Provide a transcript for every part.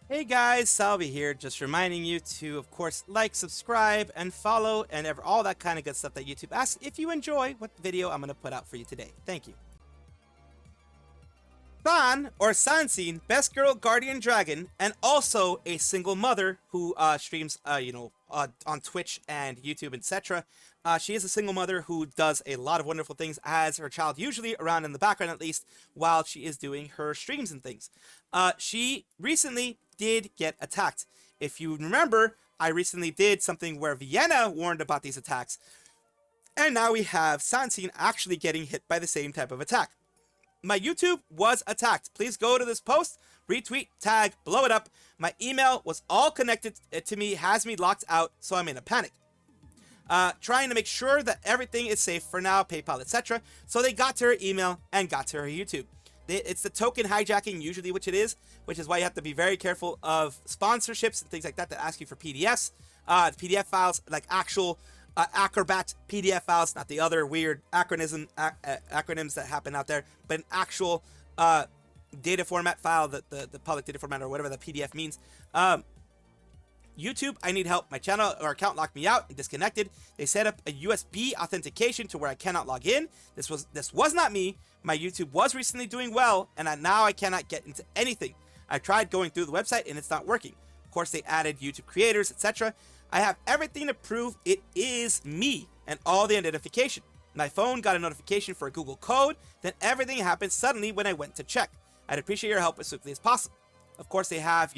Hey guys, Salvi here, just reminding you to, of course, like, subscribe, and follow, and all that kind of good stuff that YouTube asks if you enjoy what video I'm going to put out for you today. Thank you. San, or Sansin, best girl guardian dragon, and also a single mother who streams, on Twitch and YouTube, etc. She is a single mother who does a lot of wonderful things, has her child usually around in the background at least, while she is doing her streams and things. She recently did get attacked. If you remember, I recently did something where Vienna warned about these attacks, and now we have Sansin actually getting hit by the same type of attack. My YouTube was attacked. Please go to this post, retweet, tag, blow it up. My email was all connected to me, has me locked out, so I'm in a panic. Trying to make sure that everything is safe for now, PayPal, etc. So they got to her email and got to her YouTube. It's the token hijacking usually, which is why you have to be very careful of sponsorships and things like that ask you for PDFs, PDF files, like actual Acrobat PDF files, not the other weird acronyms that happen out there, but an actual data format file, the public data format or whatever the PDF means. YouTube, I need help. My channel or account locked me out and disconnected. They set up a USB authentication to where I cannot log in. This was not me. My YouTube was recently doing well, and now I cannot get into anything. I tried going through the website and it's not working. Of course, they added YouTube creators, etc. I have everything to prove it is me and all the identification. My phone got a notification for a Google code, then everything happened suddenly when I went to check. I'd appreciate your help as quickly as possible. Of course, they have,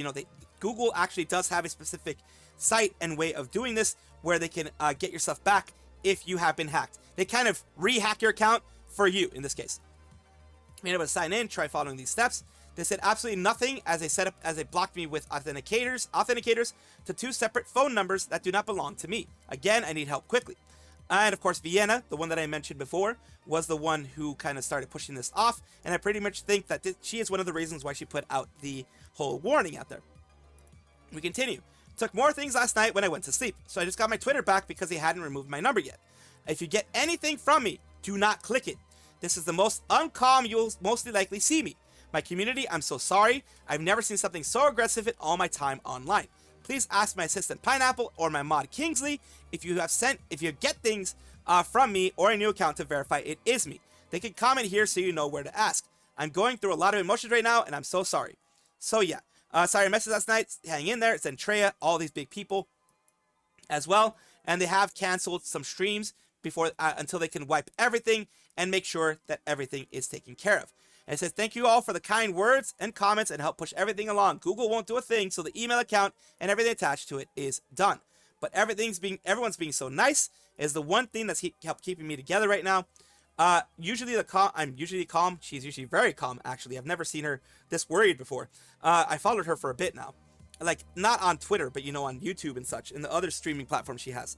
Google actually does have a specific site and way of doing this where they can get your stuff back if you have been hacked. They kind of re-hack your account for you in this case. Being able to sign in, try following these steps. They said absolutely nothing as they blocked me with authenticators to 2 separate phone numbers that do not belong to me. Again, I need help quickly. And of course, Vienna, the one that I mentioned before, was the one who kind of started pushing this off. And I pretty much think that she is one of the reasons why she put out the whole warning out there. We continue. Took more things last night when I went to sleep, so I just got my Twitter back because they hadn't removed my number yet. If you get anything from me, do not click it. This is the most uncalm you'll mostly likely see me. My community, I'm so sorry. I've never seen something so aggressive in all my time online. Please ask my assistant Pineapple or my mod Kingsley if you get things from me or a new account to verify it is me. They can comment here so you know where to ask. I'm going through a lot of emotions right now and I'm so sorry. So yeah, sorry I messed last night. Hang in there. It's Andrea, all these big people as well. And they have canceled some streams before until they can wipe everything and make sure that everything is taken care of. And it says, thank you all for the kind words and comments and help push everything along. Google won't do a thing, so the email account and everything attached to it is done. But everyone's being so nice is the one thing that's helped keeping me together right now. I'm usually calm. She's usually very calm, actually. I've never seen her this worried before. I followed her for a bit now. Like, not on Twitter, but, on YouTube and such, and the other streaming platforms she has.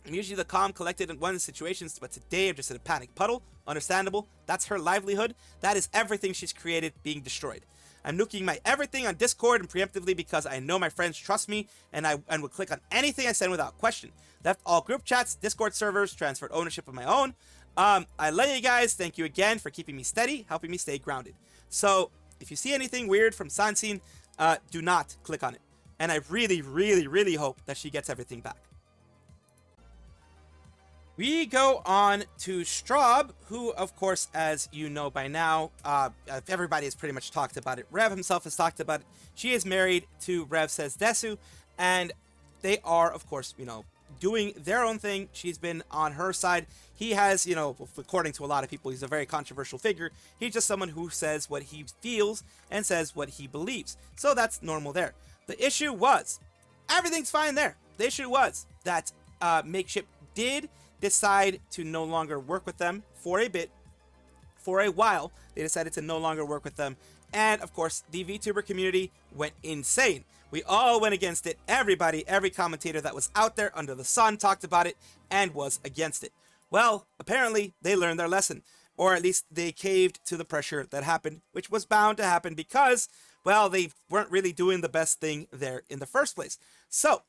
I'm usually the calm, collected in one of the situations, but today I'm just in a panic puddle. Understandable. That's her livelihood. That is everything she's created being destroyed. I'm nuking my everything on Discord and preemptively because I know my friends trust me and will click on anything I send without question. Left all group chats, Discord servers, transferred ownership of my own. I love you guys. Thank you again for keeping me steady, helping me stay grounded. So if you see anything weird from Sansin, do not click on it. And I really, really, really hope that she gets everything back. We go on to Strawb, who, of course, as you know by now, everybody has pretty much talked about it. Rev himself has talked about it. She is married to Rev Says Desu, and they are, of course, doing their own thing. She's been on her side. He has, according to a lot of people, he's a very controversial figure. He's just someone who says what he feels and says what he believes. So that's normal there. The issue was, everything's fine there. The issue was that Makeship did decide to no longer work with them for a while. They decided to no longer work with them. And of course, the VTuber community went insane. We all went against it. Everybody, every commentator that was out there under the sun talked about it and was against it. Well, apparently they learned their lesson, or at least they caved to the pressure that happened, which was bound to happen because, well, they weren't really doing the best thing there in the first place. So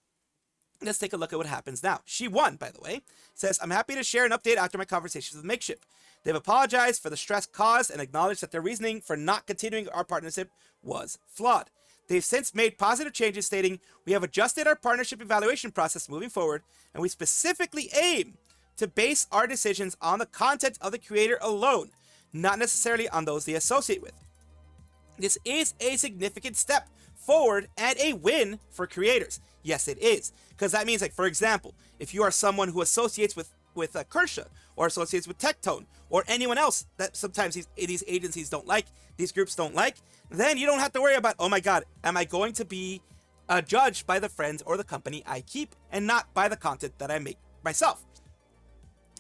Let's take a look at what happens now. She won, by the way. Says, I'm happy to share an update after my conversations with Makeship. They've apologized for the stress caused and acknowledged that their reasoning for not continuing our partnership was flawed. They've since made positive changes, stating, we have adjusted our partnership evaluation process moving forward, and we specifically aim to base our decisions on the content of the creator alone, not necessarily on those they associate with. This is a significant step forward and a win for creators. Yes, it is. Because that means, like, for example, if you are someone who associates with Kersha, or associates with Tectone, or anyone else that sometimes these agencies don't like, these groups don't like, then you don't have to worry about, oh my god, am I going to be judged by the friends or the company I keep, and not by the content that I make myself.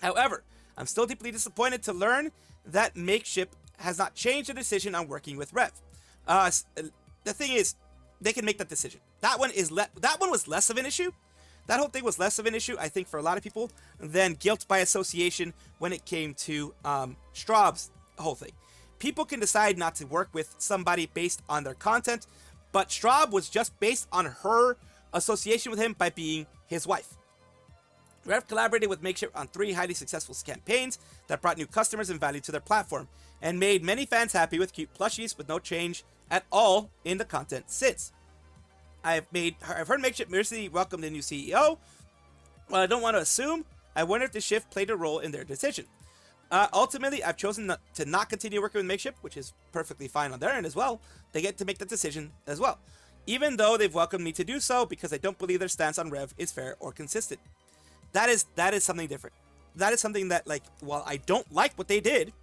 However, I'm still deeply disappointed to learn that Makeship has not changed the decision on working with Rev. The thing is, they can make that decision. That one was less of an issue. That whole thing was less of an issue, I think, for a lot of people than guilt by association when it came to Strawb's whole thing. People can decide not to work with somebody based on their content, but Strawb was just based on her association with him by being his wife. Rev collaborated with Makeship on 3 highly successful campaigns that brought new customers and value to their platform, and made many fans happy with cute plushies with no change at all in the content since. I've heard Makeship recently welcomed a new CEO. While I don't want to assume, I wonder if the shift played a role in their decision. Ultimately, I've chosen to not continue working with Makeship, which is perfectly fine on their end as well. They get to make the decision as well, even though they've welcomed me to do so, because I don't believe their stance on Rev is fair or consistent. That is something different. That is something that, like, while I don't like what they did,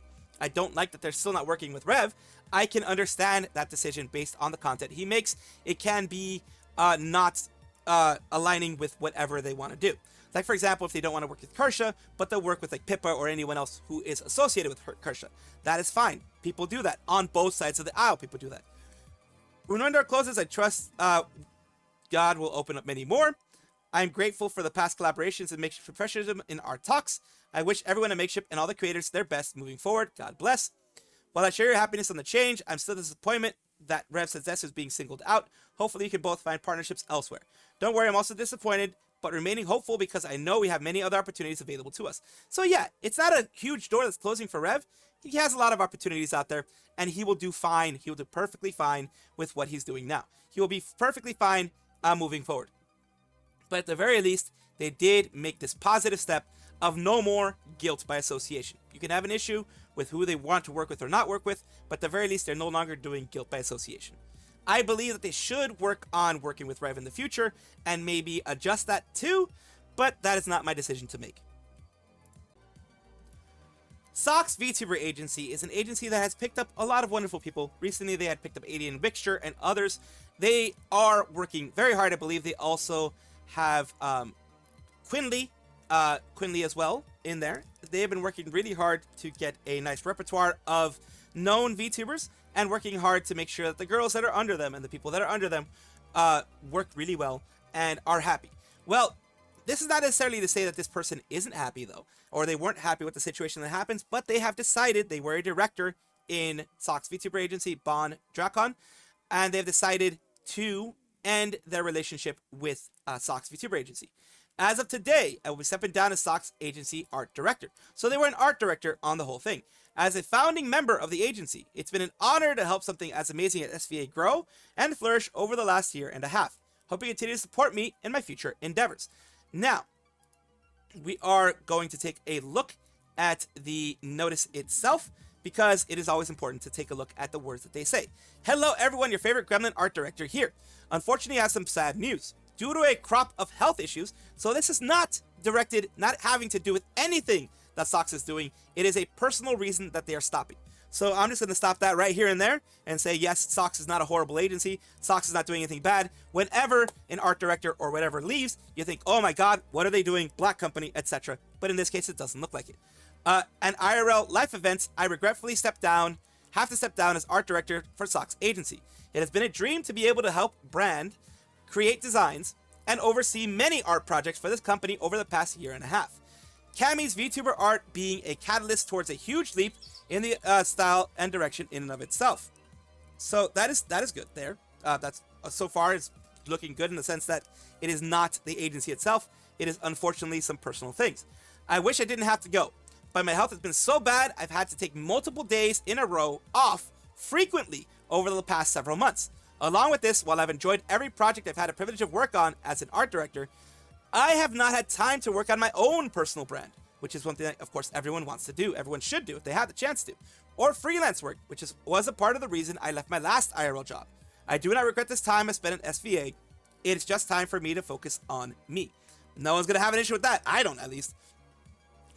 I don't like that they're still not working with Rev, I can understand that decision based on the content he makes. It can be not aligning with whatever they want to do. Like, for example, if they don't want to work with Kersha, but they'll work with, like, Pippa or anyone else who is associated with Kersha. That is fine. People do that. On both sides of the aisle, people do that. When our door closes, I trust God will open up many more. I'm grateful for the past collaborations and Makeship professionalism in our talks. I wish everyone at Makeship and all the creators their best moving forward. God bless. While I share your happiness on the change, I'm still disappointed that Rev's success is being singled out. Hopefully you can both find partnerships elsewhere. Don't worry, I'm also disappointed, but remaining hopeful because I know we have many other opportunities available to us. So yeah, it's not a huge door that's closing for Rev. He has a lot of opportunities out there, and he will do fine. He will do perfectly fine with what he's doing now. He will be perfectly fine moving forward. But at the very least, they did make this positive step of no more guilt by association. You can have an issue with who they want to work with or not work with, but at the very least, they're no longer doing guilt by association. I believe that they should work on working with Rev in the future and maybe adjust that too, but that is not my decision to make. Sock's Vtuber Agency is an agency that has picked up a lot of wonderful people. Recently, they had picked up Alien Mixture and others. They are working very hard. I believe they also have Quinley as well in there. They have been working really hard to get a nice repertoire of known VTubers and working hard to make sure that the girls that are under them and the people that are under them work really well and are happy. Well, this is not necessarily to say that this person isn't happy, though, or they weren't happy with the situation that happens, but they have decided, they were a director in Sock's Vtuber Agency, Bon Dracon, and they've decided to end their relationship with Sock's Vtuber Agency. As of today, I will be stepping down as Sock's agency art director. So they were an art director on the whole thing. As a founding member of the agency, it's been an honor to help something as amazing as SVA grow and flourish over the last year and a half. Hope you continue to support me in my future endeavors. Now, we are going to take a look at the notice itself, because it is always important to take a look at the words that they say. Hello everyone, your favorite Gremlin art director here. Unfortunately, I have some sad news. Due to a crop of health issues, so this is not having to do with anything that Sox is doing. It is a personal reason that they are stopping. So I'm just going to stop that right here and there and say, yes, Sox is not a horrible agency. Sox is not doing anything bad. Whenever an art director or whatever leaves, you think, oh my God, what are they doing? Black company, etc. But in this case, it doesn't look like it. And IRL life events, I regretfully have to step down as art director for Sock's agency. It has been a dream to be able to help brand, create designs, and oversee many art projects for this company over the past year and a half. Cammy's VTuber art being a catalyst towards a huge leap in the style and direction in and of itself. So that is good there. That's so far is looking good in the sense that it is not the agency itself. It is unfortunately some personal things. I wish I didn't have to go, but my health has been so bad I've had to take multiple days in a row off frequently over the past several months. Along with this, while I've enjoyed every project I've had a privilege of work on as an art director, I have not had time to work on my own personal brand, which is one thing that, of course, everyone wants to do. Everyone should do if they have the chance to. Or freelance work, which was a part of the reason I left my last IRL job. I do not regret this time I spent at SVA. It's just time for me to focus on me. No one's going to have an issue with that. I don't, at least.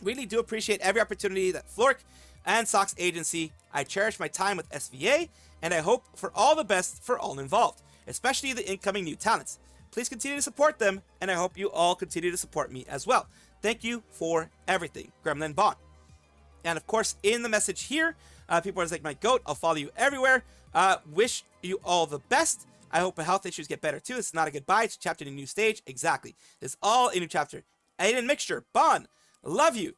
Really do appreciate every opportunity that Flork and Sox Agency. I cherish my time with SVA, and I hope for all the best for all involved, especially the incoming new talents. Please continue to support them, and I hope you all continue to support me as well. Thank you for everything, Gremlin Bond. And of course, in the message here, people are like, my goat, I'll follow you everywhere. Wish you all the best. I hope my health issues get better too. It's not a goodbye, it's a chapter in a new stage. Exactly. It's all a new chapter. Aiden Mixture, Bond, love you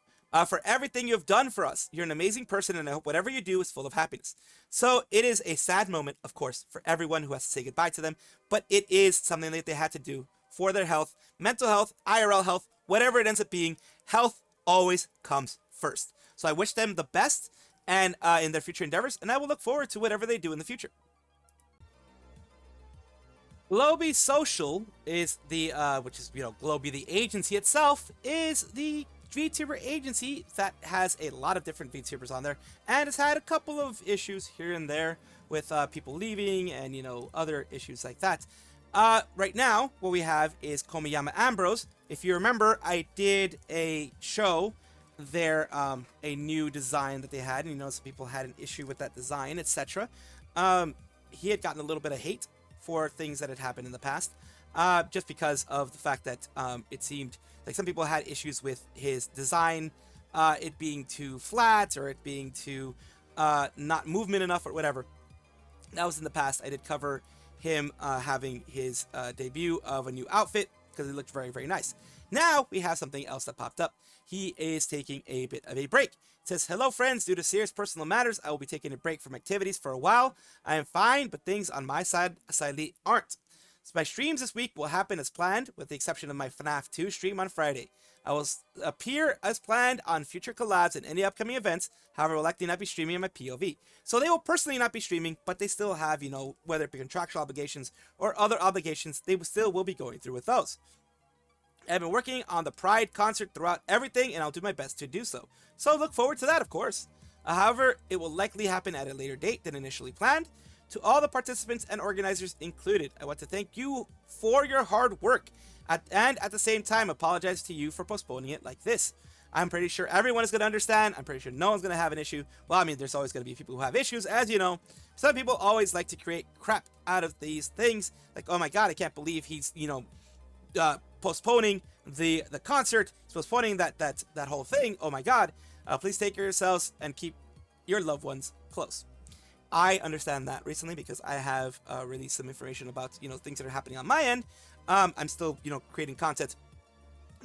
for everything you have done for us. You're an amazing person, and I hope whatever you do is full of happiness. So it is a sad moment, of course, for everyone who has to say goodbye to them, but it is something that they had to do for their health, mental health, IRL health, whatever it ends up being. Health always comes first. So I wish them the best and in their future endeavors, and I will look forward to whatever they do in the future. Globie Social is the, which is, Globie the agency itself, is the Vtuber Agency that has a lot of different Vtubers on there, and has had a couple of issues here and there with people leaving and, other issues like that. Right now, what we have is Komiyama Ambrose. If you remember, I did a show there, a new design that they had, and some people had an issue with that design, etc. He had gotten a little bit of hate for things that had happened in the past, just because of the fact that it seemed like some people had issues with his design, it being too flat, or it being too not movement enough, or whatever. That was in the past. I did cover him having his debut of a new outfit, because it looked very, very nice. Now we have something else that popped up. He is taking a bit of a break. It says, hello friends, due to serious personal matters, I will be taking a break from activities for a while. I am fine, but things on my side sadly aren't. So my streams this week will happen as planned, with the exception of my FNAF 2 stream on Friday. I will appear as planned on future collabs and any upcoming events, however, will likely not be streaming on my POV. So they will personally not be streaming, but they still have, whether it be contractual obligations or other obligations, they still will be going through with those. I've been working on the Pride concert throughout everything, and I'll do my best to do so. So look forward to that, of course. However, it will likely happen at a later date than initially planned. To all the participants and organizers included, I want to thank you for your hard work, and at the same time apologize to you for postponing it like this. I'm pretty sure everyone is going to understand. I'm pretty sure no one's going to have an issue. Well, I mean, there's always going to be people who have issues, as you know. Some people always like to create crap out of these things, like, oh my god, I can't believe he's, postponing the concert, postponing that whole thing. Oh my god. Please take care of yourselves and keep your loved ones close. I understand that recently because I have released some information about things that are happening on my end. I'm still creating content,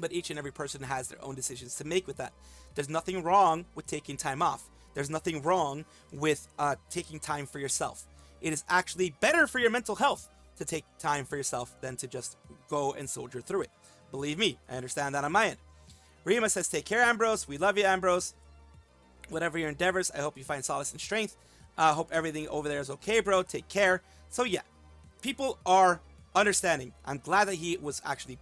but each and every person has their own decisions to make with that. There's nothing wrong with taking time off. There's nothing wrong with taking time for yourself. It is actually better for your mental health to take time for yourself than to just go and soldier through it. Believe me, I understand that on my end. Rima says, take care, Ambrose. We love you, Ambrose. Whatever your endeavors, I hope you find solace and strength. Hope everything over there is okay, bro. Take care. So yeah, people are understanding. I'm glad that he was actually,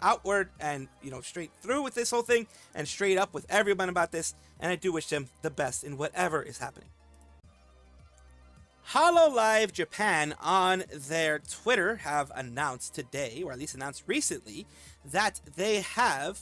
outward and, straight through with this whole thing and straight up with everyone about this. And I do wish him the best in whatever is happening. Hololive Japan on their Twitter have announced today, or at least announced recently, that they have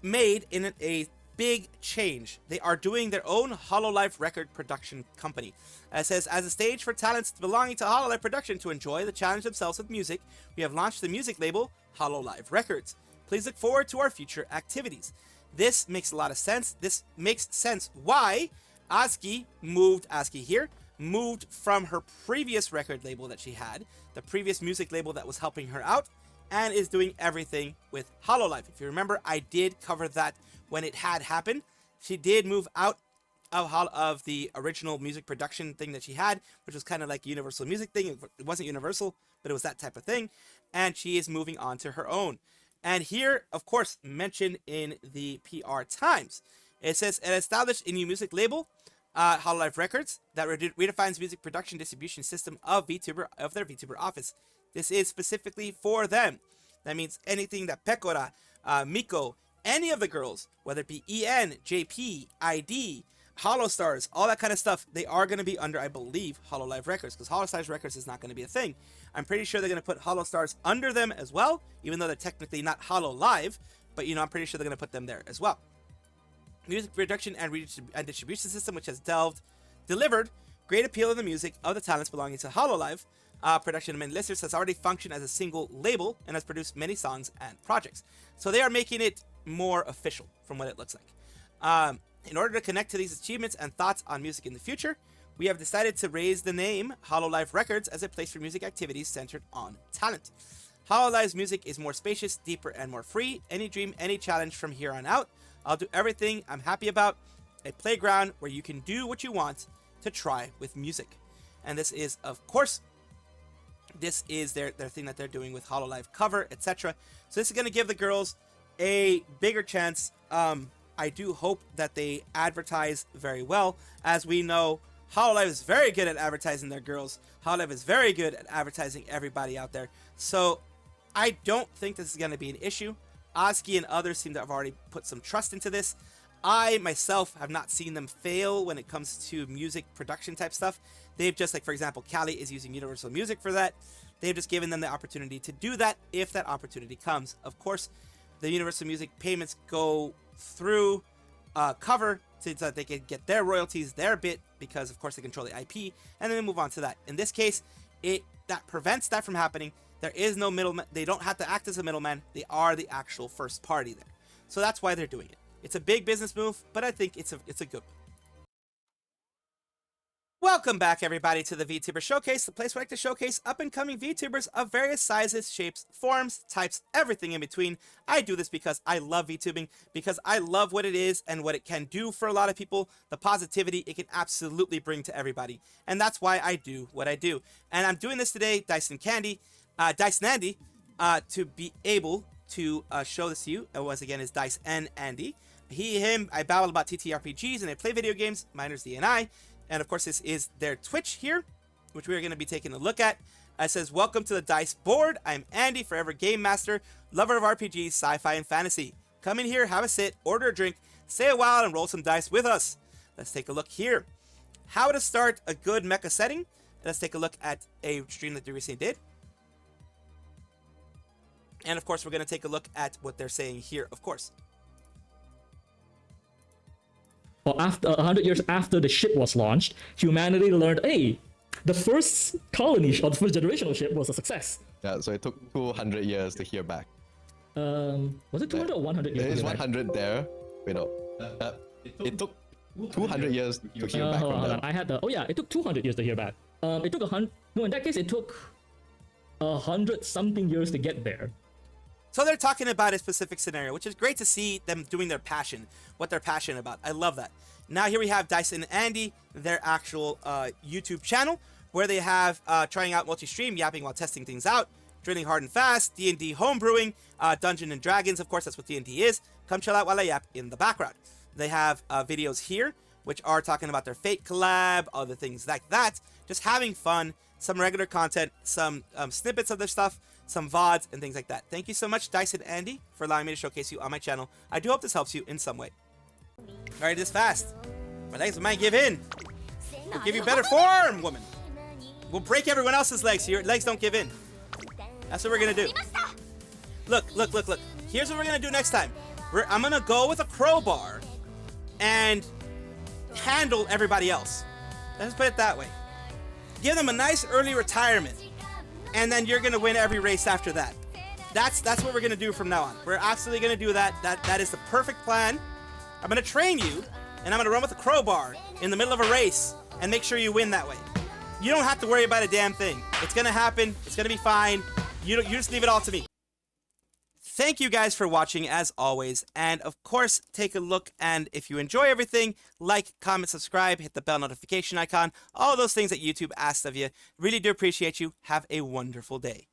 made in a big change. They are doing their own Hololive record production company. It says, as a stage for talents belonging to Hololive Production to enjoy the challenge themselves with music, we have launched the music label Hololive Records. Please look forward to our future activities. This makes a lot of sense. This makes sense why Aski moved from her previous record label that she had, the previous music label that was helping her out, and is doing everything with Hololive. If you remember, I did cover that when it had happened. She did move out of the original music production thing that she had, which was kind of like a Universal Music thing. It wasn't Universal, but it was that type of thing. And she is moving on to her own. And here, of course, mentioned in the PR Times, it says it established a new music label, Hololive Records, that redefines music production distribution system of their VTuber office. This is specifically for them. That means anything that Pecora, Miko, any of the girls, whether it be EN, JP, ID, Holostars, all that kind of stuff, they are going to be under, I believe, Hololive Records, because Holostars Records is not going to be a thing. I'm pretty sure they're going to put Holostars under them as well, even though they're technically not Hololive, but, you know, I'm pretty sure they're going to put them there as well. Music production and distribution system, which has delivered great appeal of the music of the talents belonging to Hololive. Production and many listeners has already functioned as a single label and has produced many songs and projects. So they are making it more official from what it looks like. In order to connect to these achievements and thoughts on music in the future, we have decided to raise the name Hololive Records as a place for music activities centered on talent. Hololive's music is more spacious, deeper, and more free. Any dream, any challenge from here on out. I'll do everything I'm happy about. A playground where you can do what you want to try with music. And this is, of course, this is their thing that they're doing with Hololive cover, etc. So this is going to give the girls a bigger chance. I do hope that they advertise very well. As we know, Hololive is very good at advertising their girls. Hololive is very good at advertising everybody out there. So I don't think this is going to be an issue. Oski and others seem to have already put some trust into this. I myself have not seen them fail when it comes to music production type stuff. They've just, like, for example, Cali is using Universal Music for that. They've just given them the opportunity to do that if that opportunity comes. Of course, the Universal Music payments go through cover so that they can get their royalties, their bit, because of course they control the IP, and then move on to that. In this case, that prevents that from happening. There is no middleman. They don't have to act as a middleman. They are the actual first party there. So that's why they're doing it. It's a big business move, but I think it's a good one. Welcome back, everybody, to the VTuber Showcase, the place where I like to showcase up-and-coming VTubers of various sizes, shapes, forms, types, everything in between. I do this because I love VTubing, because I love what it is and what it can do for a lot of people, the positivity it can absolutely bring to everybody. And that's why I do what I do. And I'm doing this today, Dyson Andy, to be able to show this to you. Once again, is Dice and Andy. Him, I babble about TTRPGs and I play video games, minors D and I. And of course, this is their Twitch here, which we are going to be taking a look at. It says, welcome to the Dice board. I'm Andy, forever game master, lover of RPGs, sci-fi, and fantasy. Come in here, have a sit, order a drink, stay a while, and roll some dice with us. Let's take a look here. How to start a good mecha setting. Let's take a look at a stream that they recently did. And of course, we're going to take a look at what they're saying here, of course. Well, after 100 years after the ship was launched, humanity learned, hey, the first colony or the first generational ship was a success. Yeah, so it took 200 years to hear back. Was it 200 or 100 years? There is 100 there. Wait, no. It took 200 years to hear back from them. I had the, oh yeah, it took 200 years to hear back. It took 100, no, in that case, it took 100 something years to get there. So they're talking about a specific scenario, which is great to see them doing their passion, what they're passionate about. I love that. Now here we have Dyson and Andy, their actual YouTube channel, where they have trying out multi-stream, yapping while testing things out, drilling hard and fast, D&D homebrewing, Dungeons and Dragons, of course, that's what D&D is. Come chill out while I yap in the background. They have videos here, which are talking about their Fate collab, other things like that, just having fun, some regular content, some snippets of their stuff, some VODs, and things like that. Thank you so much, Dyson Andy, for allowing me to showcase you on my channel. I do hope this helps you in some way. Alright, this fast. My legs might give in. We'll give you better form, woman. We'll break everyone else's legs so your legs don't give in. That's what we're gonna do. Look. Here's what we're gonna do next time. I'm gonna go with a crowbar and handle everybody else. Let's put it that way. Give them a nice early retirement. And then you're gonna win every race after that. That's what we're gonna do from now on. We're absolutely gonna do that. That is the perfect plan. I'm gonna train you, and I'm gonna run with a crowbar in the middle of a race and make sure you win that way. You don't have to worry about a damn thing. It's gonna happen. It's gonna be fine. You just leave it all to me. thank you guys for watching as always. And of course, take a look. And if you enjoy everything, like, comment, subscribe, hit the bell notification icon, all those things that YouTube asks of you. Really do appreciate you. Have a wonderful day.